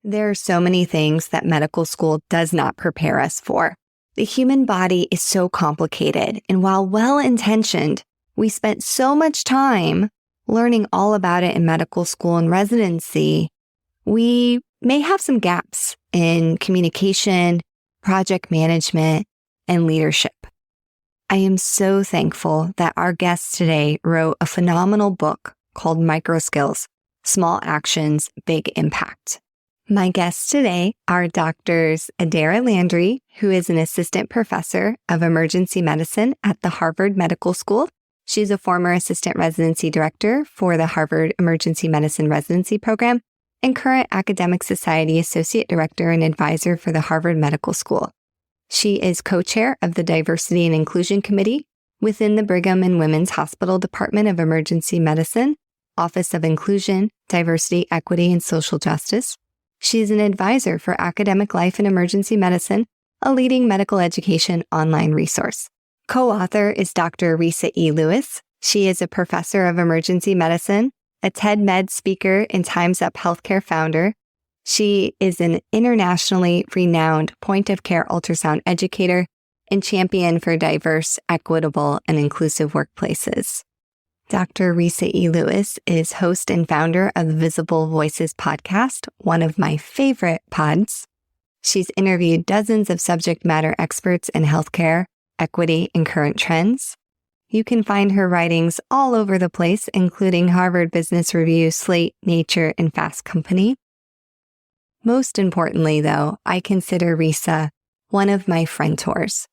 There are so many things that medical school does not prepare us for. The human body is so complicated, and while well-intentioned, we spent so much time learning all about it in medical school and residency, we may have some gaps in communication, project management, and leadership. I am so thankful that our guest today wrote a phenomenal book called Microskills, Small Actions, Big Impact. My guests today are Doctors Adaira Landry, who is an assistant professor of emergency medicine at the Harvard Medical School. She's a former assistant residency director for the Harvard Emergency Medicine Residency Program and current Academic Society Associate Director and Advisor for the Harvard Medical School. She is co-chair of the Diversity and Inclusion Committee within the Brigham and Women's Hospital Department of Emergency Medicine, Office of Inclusion, Diversity, Equity, and Social Justice. She is an advisor for Academic Life in Emergency Medicine, a leading medical education online resource. Co-author is Dr. Resa E Lewiss. She is a professor of emergency medicine, a TED Med speaker and Time's Up Healthcare founder. She is an internationally renowned point-of-care ultrasound educator and champion for diverse, equitable, and inclusive workplaces. Dr. Resa E Lewiss is host and founder of the Visible Voices podcast, one of my favorite pods. She's interviewed dozens of subject matter experts in healthcare, equity, and current trends. You can find her writings all over the place, including Harvard Business Review, Slate, Nature, and Fast Company. Most importantly, though, I consider Resa one of my friendtors.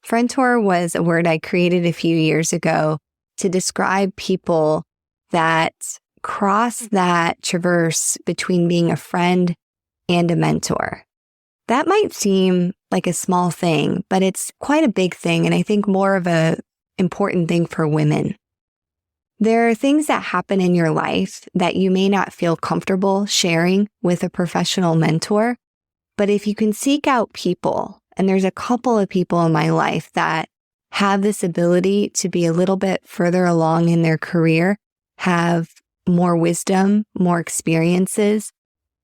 Friendtor was a word I created a few years ago to describe people that cross that traverse between being a friend and a mentor. That might seem like a small thing, but it's quite a big thing, and I think more of an important thing for women. There are things that happen in your life that you may not feel comfortable sharing with a professional mentor, but if you can seek out people, and there's a couple of people in my life that have this ability to be a little bit further along in their career, have more wisdom, more experiences,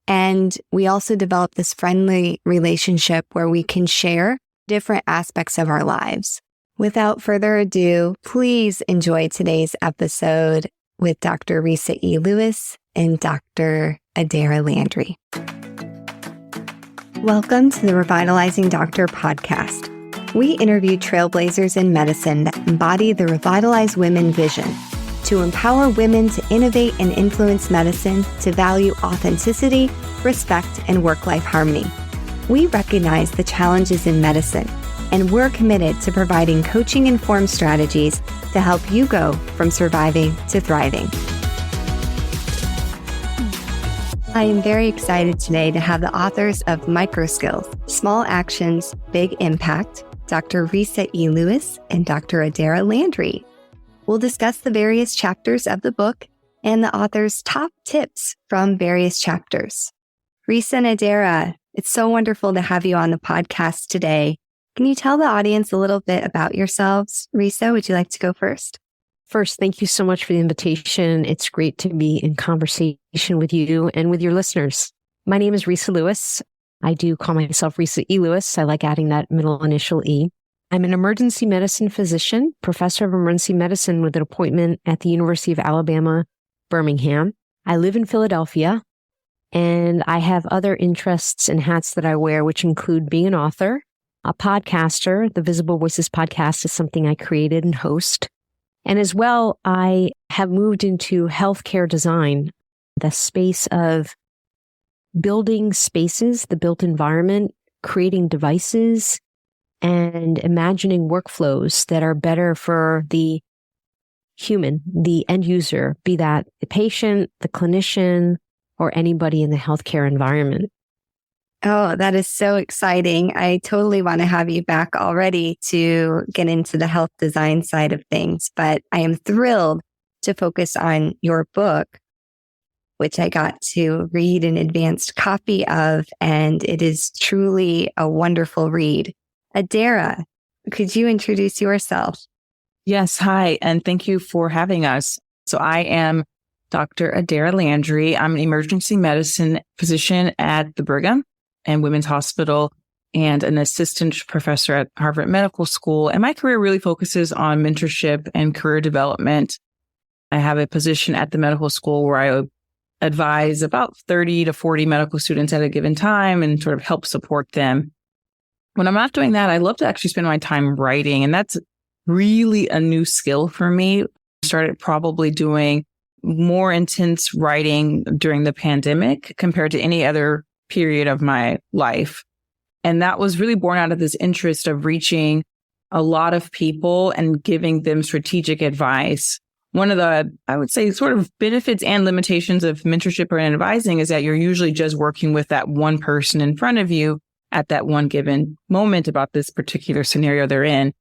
and we also develop this friendly relationship where we can share different aspects of our lives. Without further ado, please enjoy today's episode with Dr. Resa E Lewiss and Dr. Adaira Landry. Welcome to the Revitalizing Doctor podcast. We interview trailblazers in medicine that embody the Revitalize Women vision to empower women to innovate and influence medicine, to value authenticity, respect, and work-life harmony. We recognize the challenges in medicine, and we're committed to providing coaching-informed strategies to help you go from surviving to thriving. I am very excited today to have the authors of Microskills, Small Actions, Big Impact, Dr. Resa E Lewiss and Dr. Adaira Landry. We'll discuss the various chapters of the book and the author's top tips from various chapters. Resa and Adaira, it's so wonderful to have you on the podcast today. Can you tell the audience a little bit about yourselves? Resa, would you like to go first? First, thank you so much for the invitation. It's great to be in conversation with you and with your listeners. My name is Resa Lewiss. I do call myself Resa E Lewiss. I like adding that middle initial E. I'm an emergency medicine physician, professor of emergency medicine with an appointment at the University of Alabama, Birmingham. I live in Philadelphia, and I have other interests and hats that I wear, which include being an author, a podcaster. The Visible Voices podcast is something I created and host. And as well, I have moved into healthcare design, the space of building spaces, the built environment, creating devices, and imagining workflows that are better for the human, the end user, be that the patient, the clinician, or anybody in the healthcare environment. Oh, that is so exciting. I totally want to have you back already to get into the health design side of things, but I am thrilled to focus on your book, which I got to read an advanced copy of, and it is truly a wonderful read. Adaira, could you introduce yourself? Yes, hi, and thank you for having us. So I am Dr. Adaira Landry. I'm an emergency medicine physician at the Brigham and Women's Hospital and an assistant professor at Harvard Medical School. And my career really focuses on mentorship and career development. I have a position at the medical school where I advise about 30 to 40 medical students at a given time and sort of help support them. When I'm not doing that, I love to actually spend my time writing. And that's really a new skill for me. I started probably doing more intense writing during the pandemic compared to any other period of my life. And that was really born out of this interest of reaching a lot of people and giving them strategic advice. One of the, I would say, sort of benefits and limitations of mentorship or advising is that you're usually just working with that one person in front of you at that one given moment about this particular scenario they're in.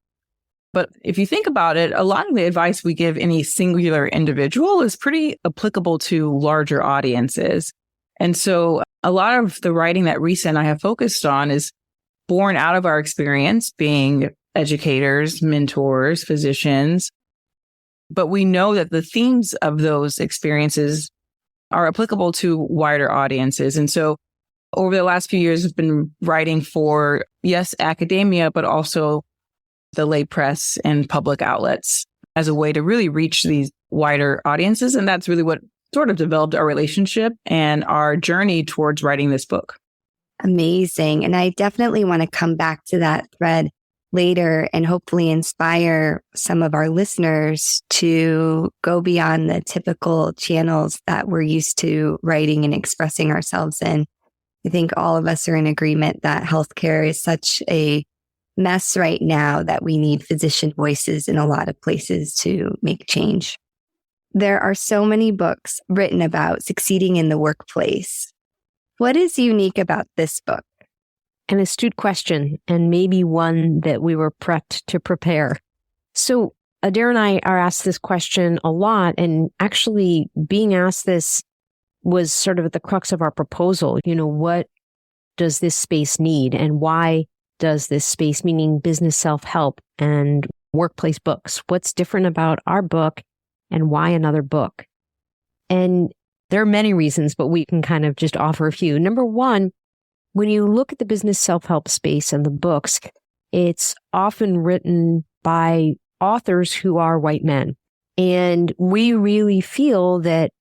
But if you think about it, a lot of the advice we give any singular individual is pretty applicable to larger audiences. And so a lot of the writing that Resa and I have focused on is born out of our experience being educators, mentors, physicians. But we know that the themes of those experiences are applicable to wider audiences. And so over the last few years, I've been writing for, yes, academia, but also the lay press and public outlets as a way to really reach these wider audiences. And that's really what sort of developed our relationship and our journey towards writing this book. Amazing. And I definitely want to come back to that thread later and hopefully inspire some of our listeners to go beyond the typical channels that we're used to writing and expressing ourselves in. I think all of us are in agreement that healthcare is such a mess right now that we need physician voices in a lot of places to make change. There are so many books written about succeeding in the workplace. What is unique about this book? An astute question, and maybe one that we were prepped to prepare. So Adaira and I are asked this question a lot, and actually being asked this was sort of at the crux of our proposal. You know, what does this space need, and why does this space, meaning business self-help and workplace books, what's different about our book and why another book? And there are many reasons, but we can kind of just offer a few. Number one, when you look at the business self-help space and the books, it's often written by authors who are white men. And we really feel that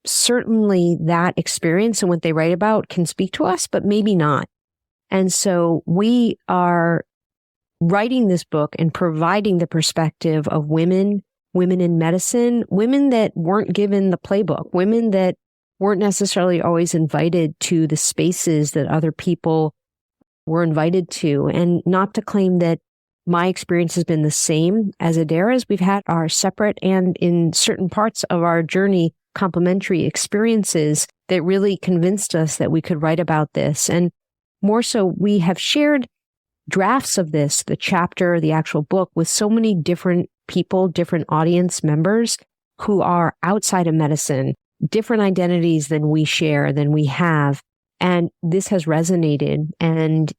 certainly that experience and what they write about can speak to us, but maybe not. And so we are writing this book and providing the perspective of women in medicine, women that weren't given the playbook, women that weren't necessarily always invited to the spaces that other people were invited to. And not to claim that my experience has been the same as Adaira's. We've had our separate and in certain parts of our journey, complementary experiences that really convinced us that we could write about this. And more so, we have shared drafts of this, the chapter, the actual book, with so many different people, different audience members who are outside of medicine, different identities than we share, than we have. And this has resonated. And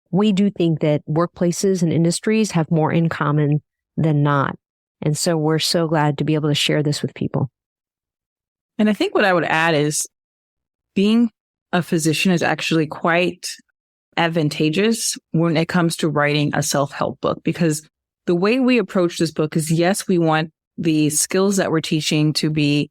we do think that workplaces and industries have more in common than not. And so we're so glad to be able to share this with people. And I think what I would add is being a physician is actually quite advantageous when it comes to writing a self-help book, because the way we approach this book is, yes, we want the skills that we're teaching to be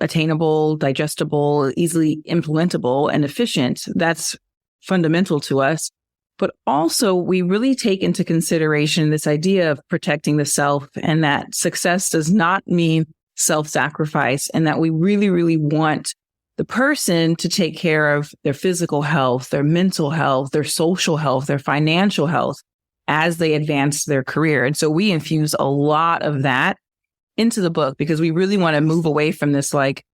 attainable, digestible, easily implementable, and efficient. That's fundamental to us. But also, we really take into consideration this idea of protecting the self, and that success does not mean self-sacrifice, and that we really, really want the person to take care of their physical health, their mental health, their social health, their financial health as they advance their career. And so we infuse a lot of that into the book because we really want to move away from this, like,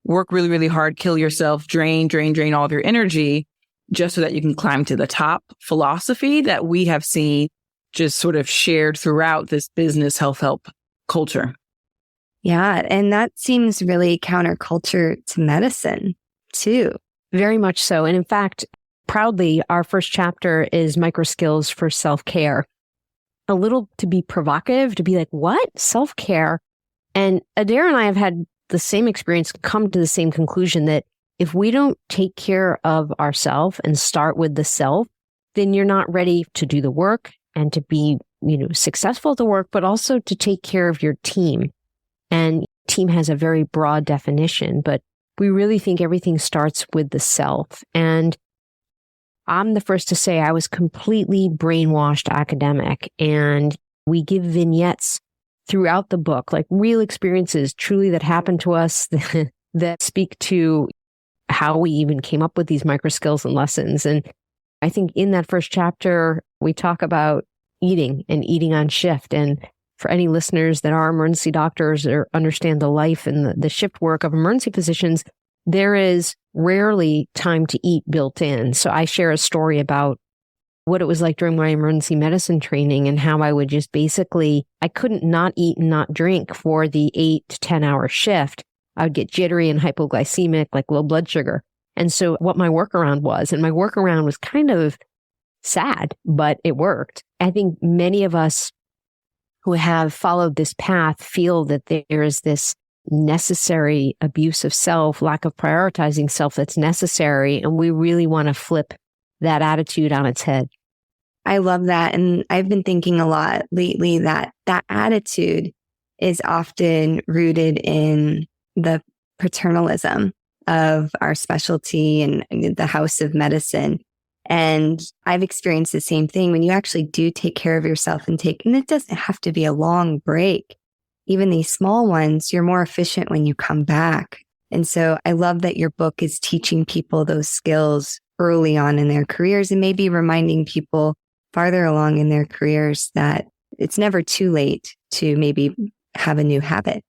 work really, really hard, kill yourself, drain all of your energy just so that you can climb to the top philosophy that we have seen just sort of shared throughout this business self-help culture. Yeah, and that seems really counterculture to medicine, too. Very much so. And in fact, proudly, our first chapter is microskills for self-care. A little to be provocative, to be like, what? Self-care? And Adaira and I have had the same experience come to the same conclusion that if we don't take care of ourselves and start with the self, then you're not ready to do the work and to be, successful at the work, but also to take care of your team. And team has a very broad definition, but we really think everything starts with the self. And I'm the first to say I was completely brainwashed academic, and we give vignettes throughout the book, like real experiences truly that happened to us that speak to how we even came up with these microskills and lessons. And I think in that first chapter, we talk about eating and eating on shift. And for any listeners that are emergency doctors or understand the life and the shift work of emergency physicians, there is rarely time to eat built in. So I share a story about what it was like during my emergency medicine training and how I would just I couldn't not eat and not drink for the 8 to 10 hour shift. I would get jittery and hypoglycemic, like low blood sugar. And so what my workaround was kind of sad, but it worked. I think many of us who have followed this path feel that there is this necessary abuse of self, lack of prioritizing self that's necessary. And we really want to flip that attitude on its head. I love that. And I've been thinking a lot lately that attitude is often rooted in the paternalism of our specialty and the house of medicine. And I've experienced the same thing when you actually do take care of yourself and it doesn't have to be a long break. Even these small ones, you're more efficient when you come back. And so I love that your book is teaching people those skills early on in their careers and maybe reminding people farther along in their careers that it's never too late to maybe have a new habit.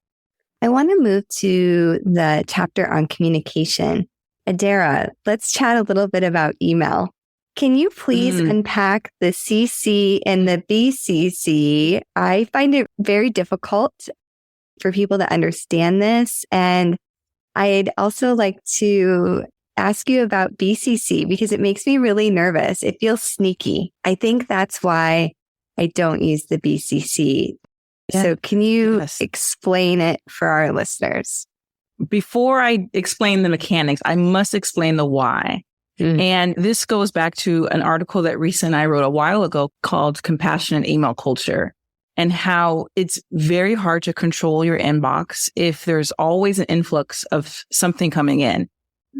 I want to move to the chapter on communication. Adaira, let's chat a little bit about email. Can you please unpack the CC and the BCC? I find it very difficult for people to understand this. And I'd also like to ask you about BCC because it makes me really nervous. It feels sneaky. I think that's why I don't use the BCC. Yeah. So can you explain it for our listeners? Before I explain the mechanics, I must explain the why. And this goes back to an article that Resa and I wrote a while ago called Compassionate Email Culture, and how it's very hard to control your inbox if there's always an influx of something coming in.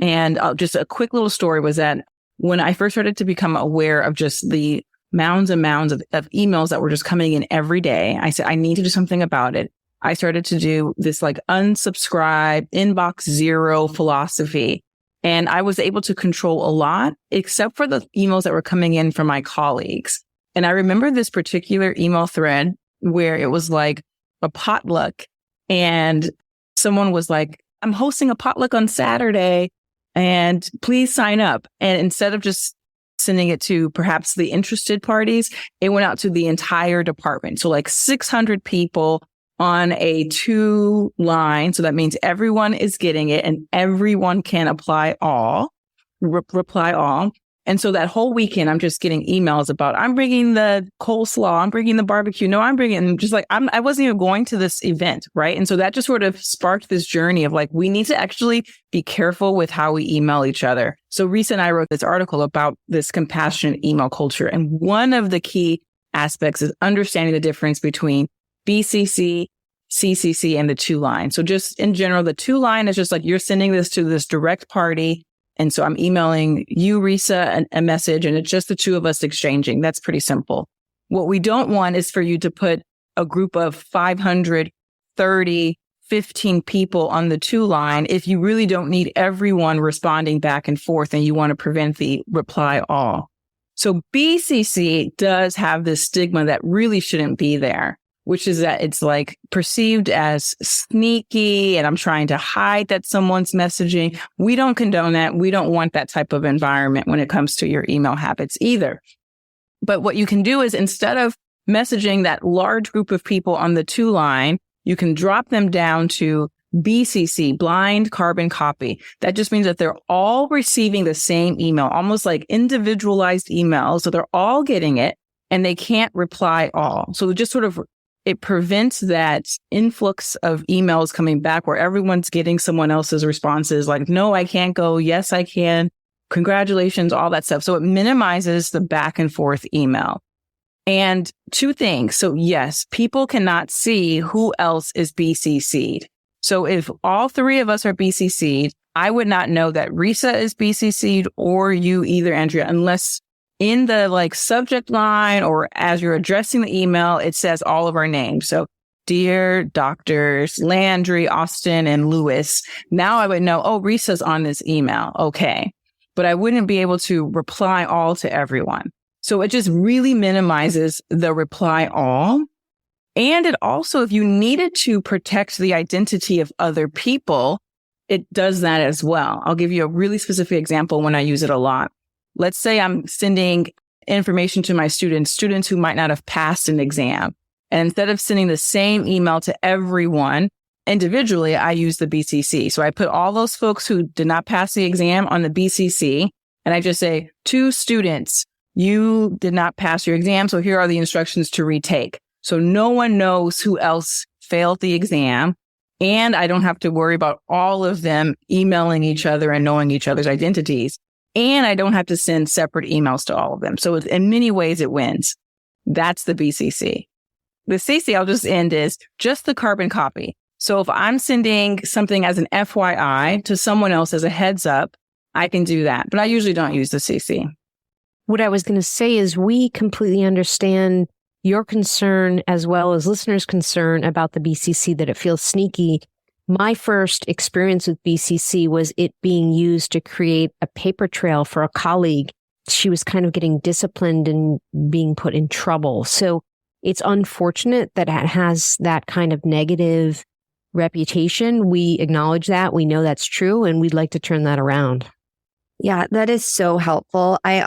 And just a quick little story was that when I first started to become aware of just the mounds and mounds of emails that were just coming in every day, I said, I need to do something about it. I started to do this like unsubscribe, inbox zero philosophy. And I was able to control a lot, except for the emails that were coming in from my colleagues. And I remember this particular email thread where it was like a potluck. And someone was like, I'm hosting a potluck on Saturday and please sign up. And instead of just sending it to perhaps the interested parties, it went out to the entire department. So like 600 people on a 2 line. So that means everyone is getting it and everyone can reply all. And so that whole weekend, I'm just getting emails about, I'm bringing the coleslaw, I'm bringing the barbecue. No, I'm bringing, just like, I wasn't even going to this event, right? And so that just sort of sparked this journey of like, we need to actually be careful with how we email each other. So Resa and I wrote this article about this compassionate email culture. And one of the key aspects is understanding the difference between BCC, CCC, and the 2 line. So just in general, the 2 line is just like, you're sending this to this direct party. And so I'm emailing you, Resa, a message, and it's just the 2 of us exchanging. That's pretty simple. What we don't want is for you to put a group of 500, 30, 15 people on the 2 line if you really don't need everyone responding back and forth and you want to prevent the reply all. So BCC does have this stigma that really shouldn't be there, which is that it's like perceived as sneaky and I'm trying to hide that someone's messaging. We don't condone that. We don't want that type of environment when it comes to your email habits either. But what you can do is instead of messaging that large group of people on the 2 line, you can drop them down to BCC, blind carbon copy. That just means that they're all receiving the same email, almost like individualized emails. So they're all getting it and they can't reply all. So just sort of it prevents that influx of emails coming back where everyone's getting someone else's responses like, no, I can't go. Yes, I can. Congratulations, all that stuff. So it minimizes the back and forth email. And two things. So yes, people cannot see who else is BCC'd. So if all three of us are BCC'd, I would not know that Resa is BCC'd or you either, Andrea, unless in the subject line or as you're addressing the email, it says all of our names. So dear Doctors Landry, Austin, and Lewiss. Now I would know, oh, Resa's on this email. Okay. But I wouldn't be able to reply all to everyone. So it just really minimizes the reply all. And it also, if you needed to protect the identity of other people, it does that as well. I'll give you a really specific example when I use it a lot. Let's say I'm sending information to my students who might not have passed an exam. And instead of sending the same email to everyone individually, I use the BCC. So I put all those folks who did not pass the exam on the BCC. And I just say, to students, you did not pass your exam. So here are the instructions to retake. So no one knows who else failed the exam. And I don't have to worry about all of them emailing each other and knowing each other's identities. And I don't have to send separate emails to all of them. So in many ways, it wins. That's the BCC. The CC, I'll just end, is just the carbon copy. So if I'm sending something as an FYI to someone else as a heads up, I can do that. But I usually don't use the CC. What I was going to say is we completely understand your concern as well as listeners' concern about the BCC, that it feels sneaky. My first experience with BCC was it being used to create a paper trail for a colleague. She was kind of getting disciplined and being put in trouble. So it's unfortunate that it has that kind of negative reputation. We acknowledge that. We know that's true, and we'd like to turn that around. Yeah, that is so helpful. I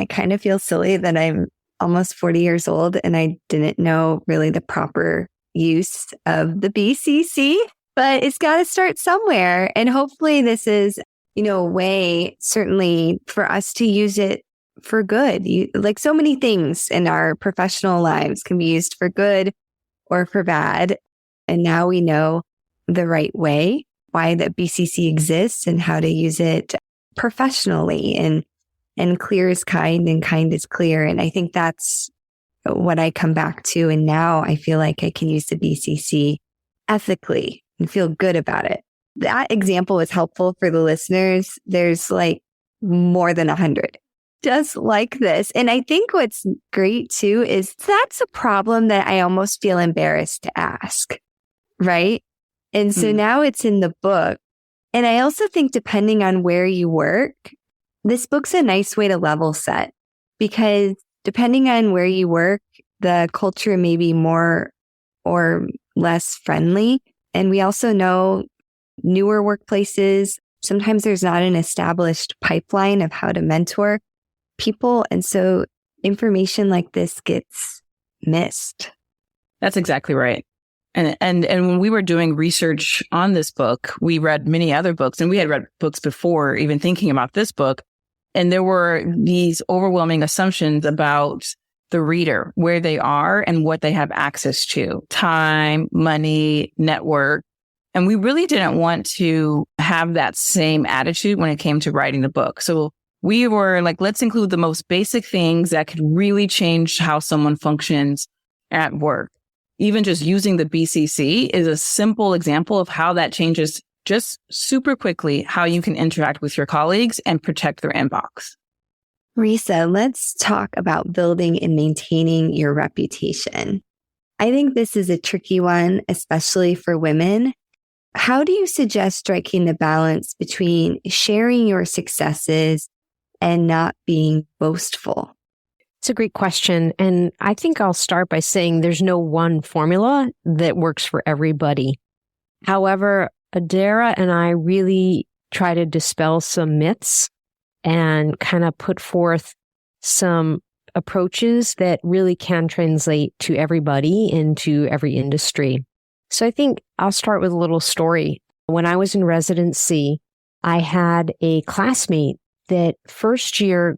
kind of feel silly that I'm almost 40 years old and I didn't know really the proper use of the BCC, but it's got to start somewhere. And hopefully this is, a way certainly for us to use it for good. Like so many things in our professional lives can be used for good or for bad. And now we know the right way, why the BCC exists and how to use it professionally, and clear is kind and kind is clear. And I think that's what I come back to. And now I feel like I can use the BCC ethically and feel good about it. That example is helpful for the listeners. There's more than 100 just like this. And I think what's great too is that's a problem that I almost feel embarrassed to ask. Right. And so now it's in the book. And I also think depending on where you work, this book's a nice way to level set, because depending on where you work, the culture may be more or less friendly. And we also know newer workplaces, sometimes there's not an established pipeline of how to mentor people. And so information like this gets missed. That's exactly right. And when we were doing research on this book, we read many other books, and we had read books before even thinking about this book. And there were these overwhelming assumptions about the reader, where they are and what they have access to: time, money, network. And we really didn't want to have that same attitude when it came to writing the book. So we were like, let's include the most basic things that could really change how someone functions at work. Even just using the BCC is a simple example of how that changes just super quickly how you can interact with your colleagues and protect their inbox. Resa, let's talk about building and maintaining your reputation. I think this is a tricky one, especially for women. How do you suggest striking the balance between sharing your successes and not being boastful? It's a great question. And I think I'll start by saying there's no one formula that works for everybody. However, Adaira and I really try to dispel some myths and kind of put forth some approaches that really can translate to everybody into every industry. So I think I'll start with a little story. When I was in residency, I had a classmate that first year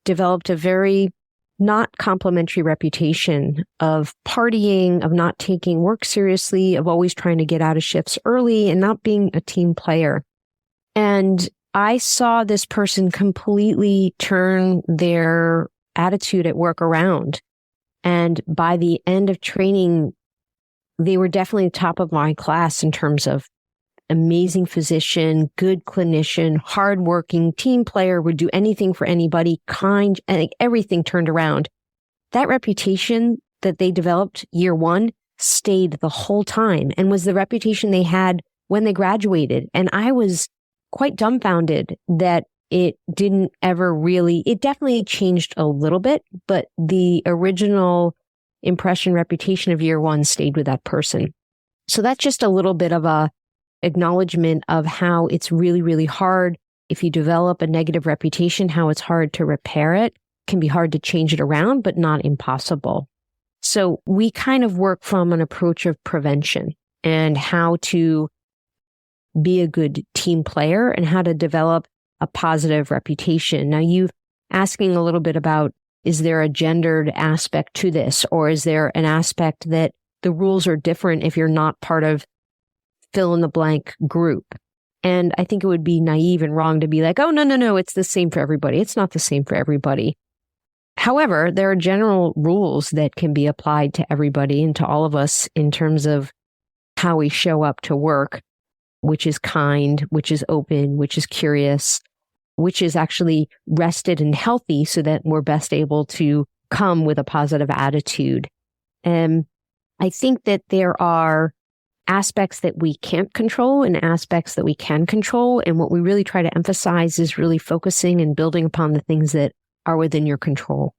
developed a very not complimentary reputation of partying, of not taking work seriously, of always trying to get out of shifts early and not being a team player. And I saw this person completely turn their attitude at work around. And by the end of training, they were definitely top of my class in terms of amazing physician, good clinician, hardworking team player, would do anything for anybody, kind, and everything turned around. That reputation that they developed year one stayed the whole time and was the reputation they had when they graduated. And I was quite dumbfounded that it didn't ever really, it definitely changed a little bit, but the original impression, reputation of year one stayed with that person. So that's just a little bit of a acknowledgement of how it's really, really hard if you develop a negative reputation, how it's hard to repair it. It can be hard to change it around, but not impossible. So we kind of work from an approach of prevention and how to be a good team player and how to develop a positive reputation. Now, you're asking a little bit about, is there a gendered aspect to this? Or is there an aspect that the rules are different if you're not part of fill in the blank group? And I think it would be naive and wrong to be like, oh, no, it's the same for everybody. It's not the same for everybody. However, there are general rules that can be applied to everybody and to all of us in terms of how we show up to work, which is kind, which is open, which is curious, which is actually rested and healthy so that we're best able to come with a positive attitude. And I think that there are aspects that we can't control and aspects that we can control. And what we really try to emphasize is really focusing and building upon the things that are within your control.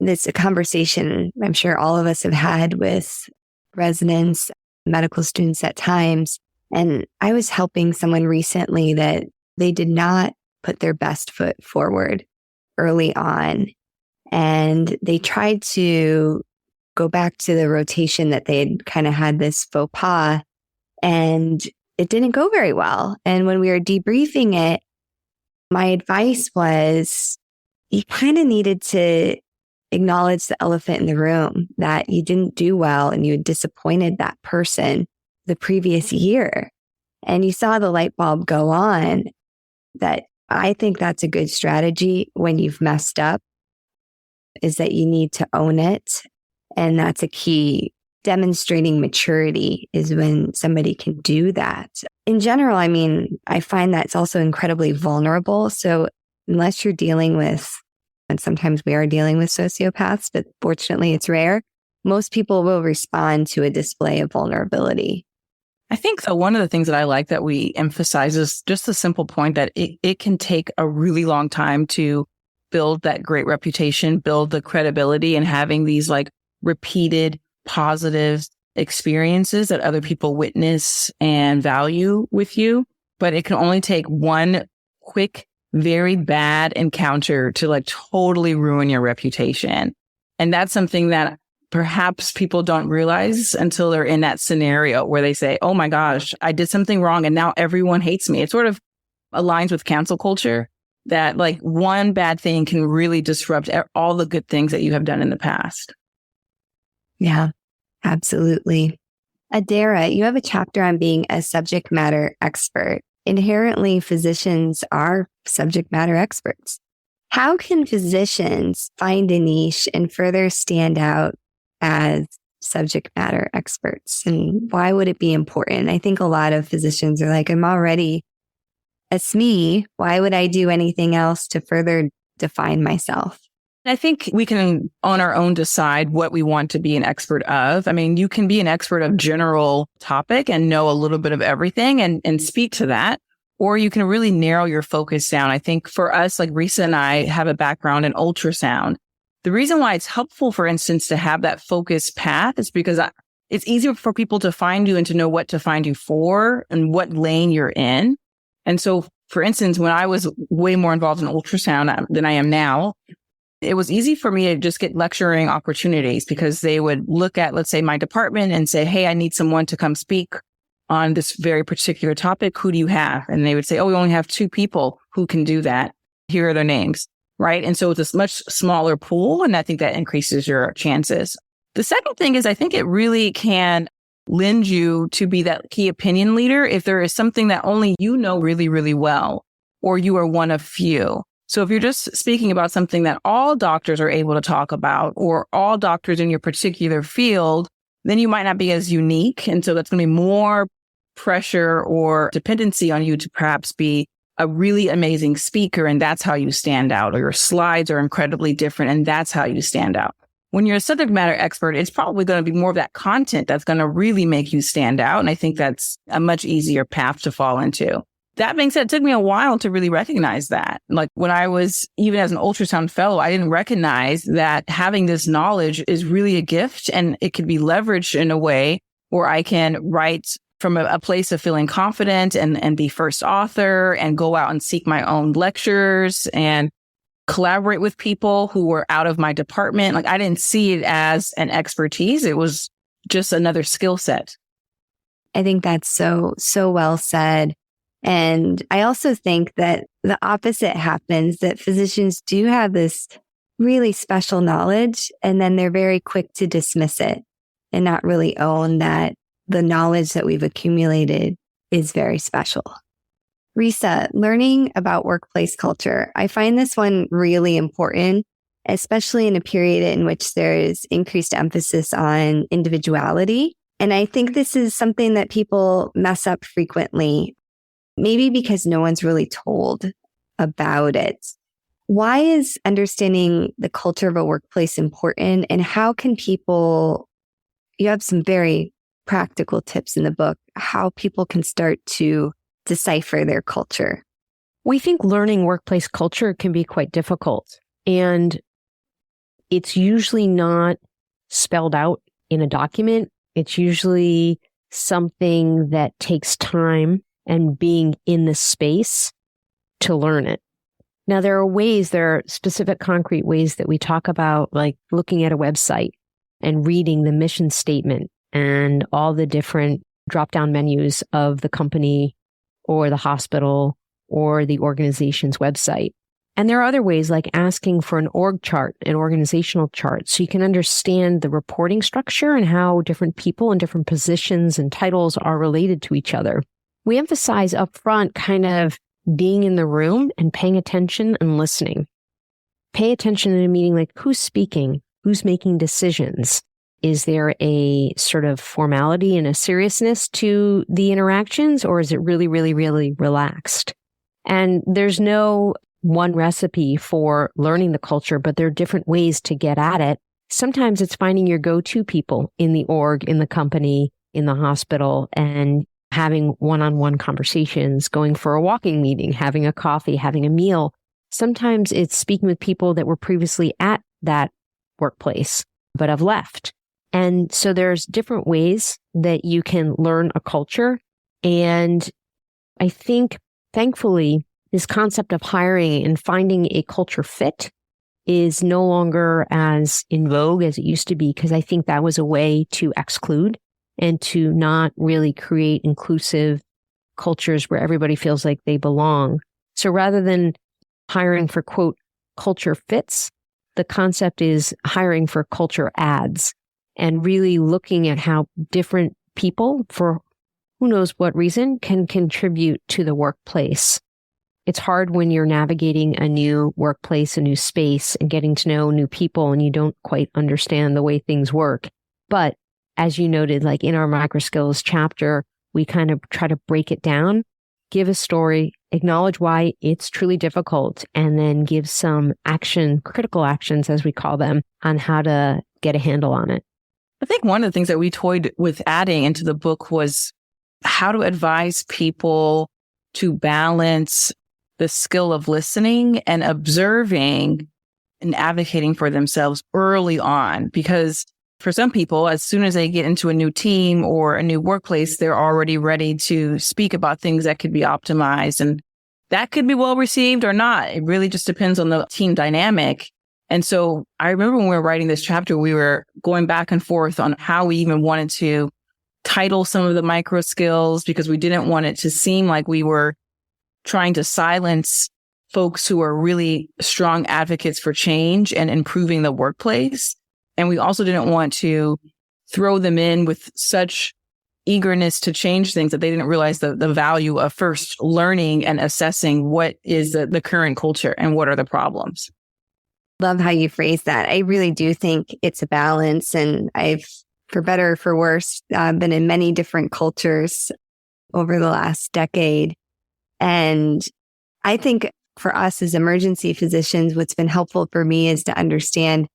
It's a conversation I'm sure all of us have had with residents, medical students at times. And I was helping someone recently that they did not put their best foot forward early on. And they tried to go back to the rotation that they had kind of had this faux pas, and it didn't go very well. And when we were debriefing it, my advice was you kind of needed to acknowledge the elephant in the room, that you didn't do well and you had disappointed that person the previous year. And you saw the light bulb go on. That I think that's a good strategy when you've messed up, is that you need to own it. And that's a key. Demonstrating maturity is when somebody can do that. In general, I mean, I find that it's also incredibly vulnerable. So unless you're dealing with, and sometimes we are dealing with sociopaths, but fortunately it's rare, most people will respond to a display of vulnerability. I think so. One of the things that I like that we emphasize is just the simple point that it can take a really long time to build that great reputation, build the credibility, and having these like repeated positive experiences that other people witness and value with you. But it can only take one quick, very bad encounter to like totally ruin your reputation. And that's something that perhaps people don't realize until they're in that scenario where they say, oh my gosh, I did something wrong and now everyone hates me. It sort of aligns with cancel culture, that like one bad thing can really disrupt all the good things that you have done in the past. Yeah, absolutely. Adaira, you have a chapter on being a subject matter expert. Inherently, physicians are subject matter experts. How can physicians find a niche and further stand out as subject matter experts? And why would it be important? I think a lot of physicians are like, I'm already a SME. Why would I do anything else to further define myself? I think we can on our own decide what we want to be an expert of. I mean, you can be an expert of general topic and know a little bit of everything and speak to that, or you can really narrow your focus down. I think for us, like Resa and I have a background in ultrasound. The reason why it's helpful, for instance, to have that focus path is because it's easier for people to find you and to know what to find you for and what lane you're in. And so, for instance, when I was way more involved in ultrasound than I am now, it was easy for me to just get lecturing opportunities because they would look at, let's say, my department and say, hey, I need someone to come speak on this very particular topic. Who do you have? And they would say, oh, we only have 2 people who can do that. Here are their names. right? And so it's a much smaller pool, and I think that increases your chances. The second thing is I think it really can lend you to be that key opinion leader if there is something that only you know really, really well, or you are one of few. So if you're just speaking about something that all doctors are able to talk about, or all doctors in your particular field, then you might not be as unique. And so that's going to be more pressure or dependency on you to perhaps be a really amazing speaker, and that's how you stand out, or your slides are incredibly different, and that's how you stand out. When you're a subject matter expert, it's probably going to be more of that content that's going to really make you stand out. And I think that's a much easier path to fall into. That being said, it took me a while to really recognize that. Like when I was, even as an ultrasound fellow, I didn't recognize that having this knowledge is really a gift, and it could be leveraged in a way where I can write from a place of feeling confident and be first author and go out and seek my own lectures and collaborate with people who were out of my department. Like I didn't see it as an expertise. It was just another skill set. I think that's so well said. And I also think that the opposite happens, that physicians do have this really special knowledge, and then they're very quick to dismiss it and not really own that the knowledge that we've accumulated is very special. Resa, learning about workplace culture. I find this one really important, especially in a period in which there is increased emphasis on individuality. And I think this is something that people mess up frequently, maybe because no one's really told about it. Why is understanding the culture of a workplace important, and how can people, you have some very practical tips in the book, how people can start to decipher their culture? We think learning workplace culture can be quite difficult, and it's usually not spelled out in a document. It's usually something that takes time and being in the space to learn it. Now, there are specific concrete ways that we talk about, like looking at a website and reading the mission statement and all the different drop-down menus of the company or the hospital or the organization's website. And there are other ways, like asking for an org chart, an organizational chart, so you can understand the reporting structure and how different people in different positions and titles are related to each other. We emphasize upfront kind of being in the room and paying attention and listening. Pay attention in a meeting, like who's speaking, who's making decisions. Is there a sort of formality and a seriousness to the interactions, or is it really, really, really relaxed? And there's no one recipe for learning the culture, but there are different ways to get at it. Sometimes it's finding your go-to people in the org, in the company, in the hospital, and having one-on-one conversations, going for a walking meeting, having a coffee, having a meal. Sometimes it's speaking with people that were previously at that workplace, but have left. And so there's different ways that you can learn a culture. And I think, thankfully, this concept of hiring and finding a culture fit is no longer as in vogue as it used to be, because I think that was a way to exclude and to not really create inclusive cultures where everybody feels like they belong. So rather than hiring for, quote, culture fits, the concept is hiring for culture adds, and really looking at how different people, for who knows what reason, can contribute to the workplace. It's hard when you're navigating a new workplace, a new space, and getting to know new people, and you don't quite understand the way things work. But as you noted, like in our microskills chapter, we kind of try to break it down, give a story, acknowledge why it's truly difficult, and then give some action, critical actions, as we call them, on how to get a handle on it. I think one of the things that we toyed with adding into the book was how to advise people to balance the skill of listening and observing and advocating for themselves early on. Because for some people, as soon as they get into a new team or a new workplace, they're already ready to speak about things that could be optimized. And that could be well received or not. It really just depends on the team dynamic. And so I remember when we were writing this chapter, we were going back and forth on how we even wanted to title some of the micro skills, because we didn't want it to seem like we were trying to silence folks who are really strong advocates for change and improving the workplace. And we also didn't want to throw them in with such eagerness to change things that they didn't realize the value of first learning and assessing what is the current culture and what are the problems. Love how you phrase that. I really do think it's a balance. And I've, for better or for worse, been in many different cultures over the last decade. And I think for us as emergency physicians, what's been helpful for me is to understand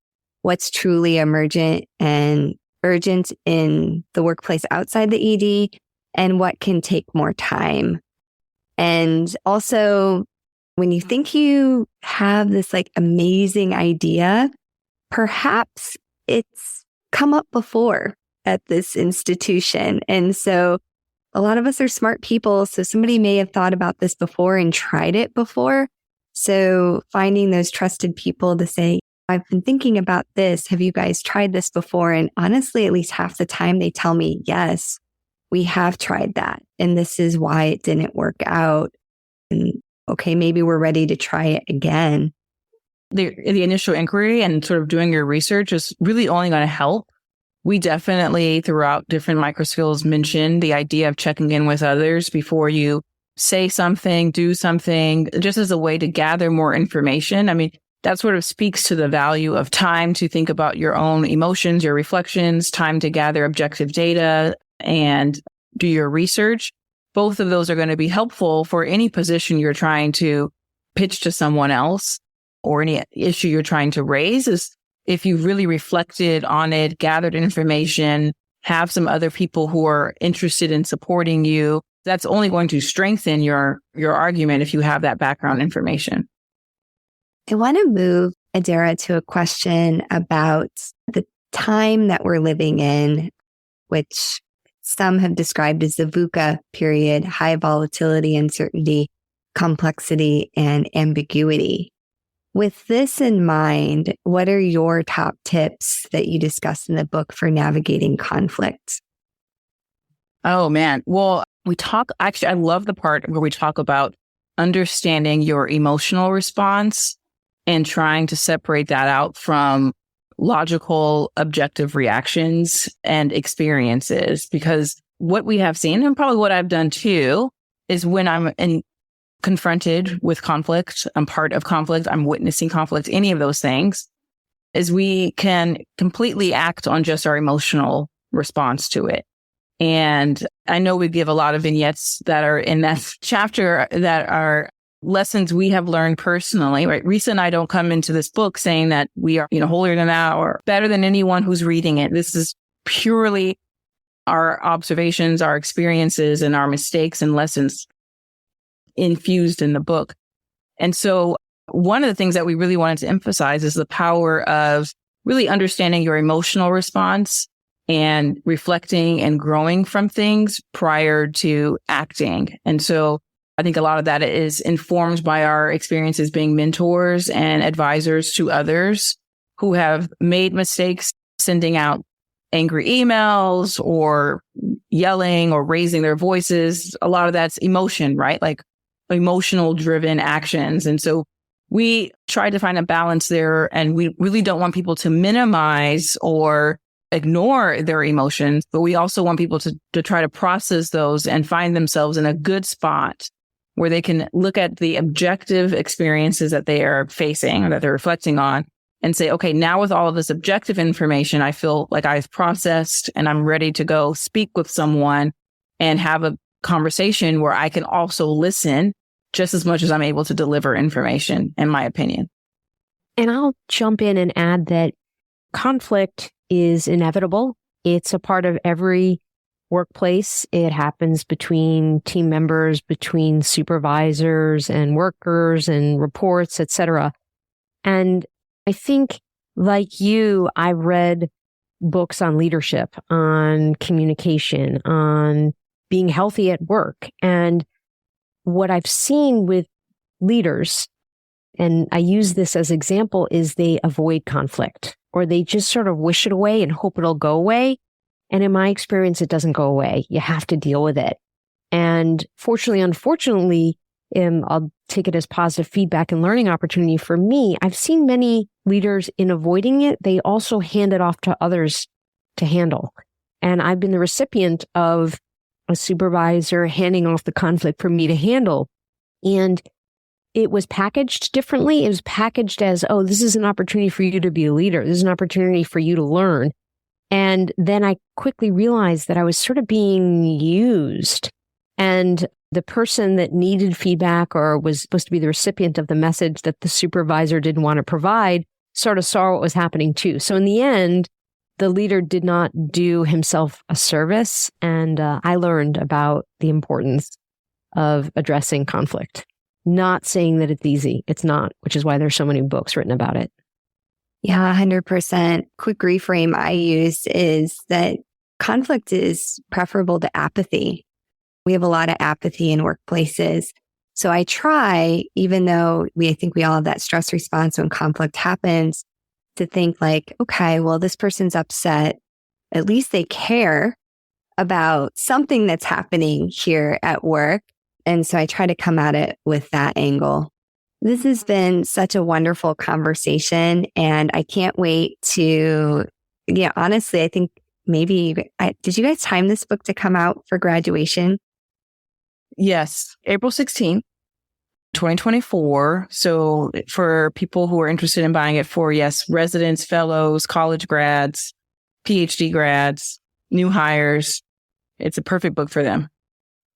what's truly emergent and urgent in the workplace outside the ED and what can take more time. And also, when you think you have this like amazing idea, perhaps it's come up before at this institution. And so a lot of us are smart people. So somebody may have thought about this before and tried it before. So finding those trusted people to say, I've been thinking about this. Have you guys tried this before? And honestly, at least half the time they tell me, yes, we have tried that. And this is why it didn't work out. And okay, maybe we're ready to try it again. The initial inquiry and sort of doing your research is really only going to help. We definitely, throughout different microskills, mention the idea of checking in with others before you say something, do something, just as a way to gather more information. I mean, that sort of speaks to the value of time to think about your own emotions, your reflections, time to gather objective data and do your research. Both of those are going to be helpful for any position you're trying to pitch to someone else or any issue you're trying to raise. Is if you've really reflected on it, gathered information, have some other people who are interested in supporting you, that's only going to strengthen your argument if you have that background information. I want to move, Adaira, to a question about the time that we're living in, which some have described as the VUCA period: high volatility, uncertainty, complexity, and ambiguity. With this in mind, what are your top tips that you discuss in the book for navigating conflict? Oh, man. Well, I love the part where we talk about understanding your emotional response and trying to separate that out from logical, objective reactions and experiences. Because what we have seen, and probably what I've done too, is when I'm confronted with conflict, I'm part of conflict, I'm witnessing conflict, any of those things, is we can completely act on just our emotional response to it. And I know we give a lot of vignettes that are in that chapter that are lessons we have learned personally, right? Resa and I don't come into this book saying that we are, holier than thou or better than anyone who's reading it. This is purely our observations, our experiences, and our mistakes and lessons infused in the book. And so one of the things that we really wanted to emphasize is the power of really understanding your emotional response and reflecting and growing from things prior to acting. And so I think a lot of that is informed by our experiences being mentors and advisors to others who have made mistakes, sending out angry emails or yelling or raising their voices. A lot of that's emotion, right? Like emotional driven actions. And so we try to find a balance there, and we really don't want people to minimize or ignore their emotions, but we also want people to try to process those and find themselves in a good spot where they can look at the objective experiences that they are facing or that they're reflecting on and say, okay, now with all of this objective information, I feel like I've processed and I'm ready to go speak with someone and have a conversation where I can also listen just as much as I'm able to deliver information, in my opinion. And I'll jump in and add that conflict is inevitable. It's a part of every workplace. It happens between team members, between supervisors and workers and reports, etc. And I think, like you, I've read books on leadership, on communication, on being healthy at work. And what I've seen with leaders, and I use this as example, is they avoid conflict, or they just sort of wish it away and hope it'll go away. And in my experience, it doesn't go away. You have to deal with it. And fortunately, unfortunately, I'll take it as positive feedback and learning opportunity for me. I've seen many leaders in avoiding it. They also hand it off to others to handle. And I've been the recipient of a supervisor handing off the conflict for me to handle. And it was packaged differently. It was packaged as, oh, this is an opportunity for you to be a leader. This is an opportunity for you to learn. And then I quickly realized that I was sort of being used. And the person that needed feedback or was supposed to be the recipient of the message that the supervisor didn't want to provide sort of saw what was happening too. So in the end, the leader did not do himself a service. And I learned about the importance of addressing conflict. Not saying that it's easy. It's not, which is why there's so many books written about it. Yeah, 100%. Quick reframe I use is that conflict is preferable to apathy. We have a lot of apathy in workplaces. So I try, even though I think we all have that stress response when conflict happens, to think like, okay, well, this person's upset. At least they care about something that's happening here at work. And so I try to come at it with that angle. This has been such a wonderful conversation, and I can't wait to, honestly, I think maybe, did you guys time this book to come out for graduation? Yes, April 16th, 2024. So for people who are interested in buying it for, yes, residents, fellows, college grads, PhD grads, new hires, it's a perfect book for them.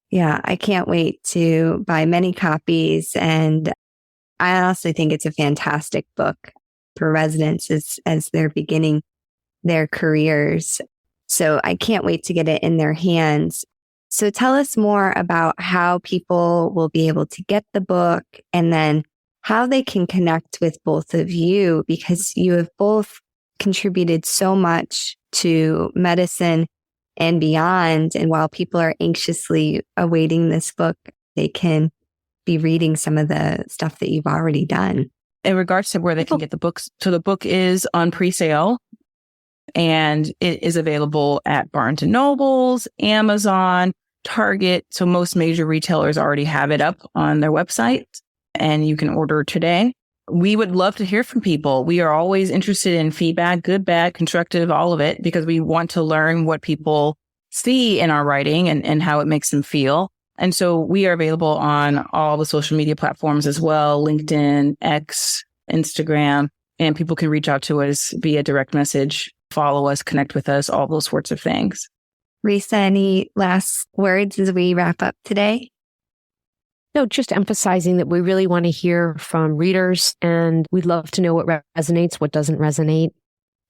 Yeah, I can't wait to buy many copies. And I honestly think it's a fantastic book for residents as they're beginning their careers. So I can't wait to get it in their hands. So tell us more about how people will be able to get the book and then how they can connect with both of you, because you have both contributed so much to medicine and beyond. And while people are anxiously awaiting this book, they can be reading some of the stuff that you've already done. In regards to where they can get the books, so the book is on pre-sale and it is available at Barnes & Nobles, Amazon, Target. So most major retailers already have it up on their website and you can order today. We would love to hear from people. We are always interested in feedback, good, bad, constructive, all of it, because we want to learn what people see in our writing and how it makes them feel. And so we are available on all the social media platforms as well, LinkedIn, X, Instagram, and people can reach out to us via direct message, follow us, connect with us, all those sorts of things. Resa, any last words as we wrap up today? No, just emphasizing that we really want to hear from readers and we'd love to know what resonates, what doesn't resonate.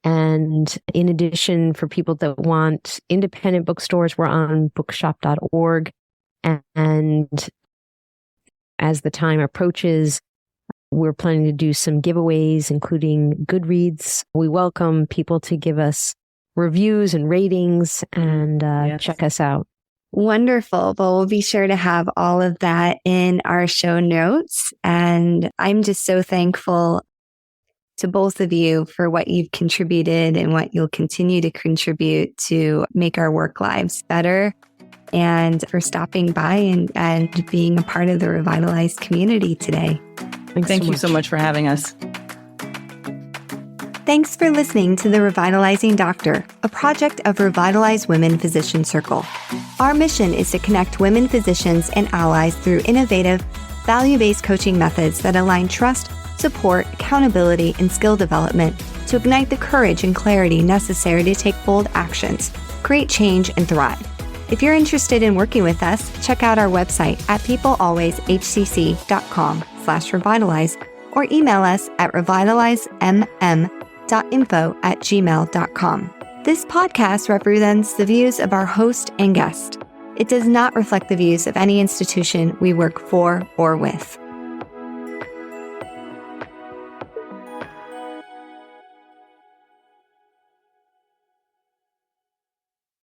And in addition, for people that want independent bookstores, we're on bookshop.org. And as the time approaches, we're planning to do some giveaways, including Goodreads. We welcome people to give us reviews and ratings and check us out. Wonderful. Well, we'll be sure to have all of that in our show notes. And I'm just so thankful to both of you for what you've contributed and what you'll continue to contribute to make our work lives better, and for stopping by and being a part of the Revitalize community today. Thank you so much for having us. Thanks for listening to the Revitalizing Doctor, a project of Revitalize Women Physician Circle. Our mission is to connect women physicians and allies through innovative, value-based coaching methods that align trust, support, accountability, and skill development to ignite the courage and clarity necessary to take bold actions, create change, and thrive. If you're interested in working with us, check out our website at peoplealwayshcc.com/revitalize or email us at revitalizemmm.info@gmail.com. This podcast represents the views of our host and guest. It does not reflect the views of any institution we work for or with.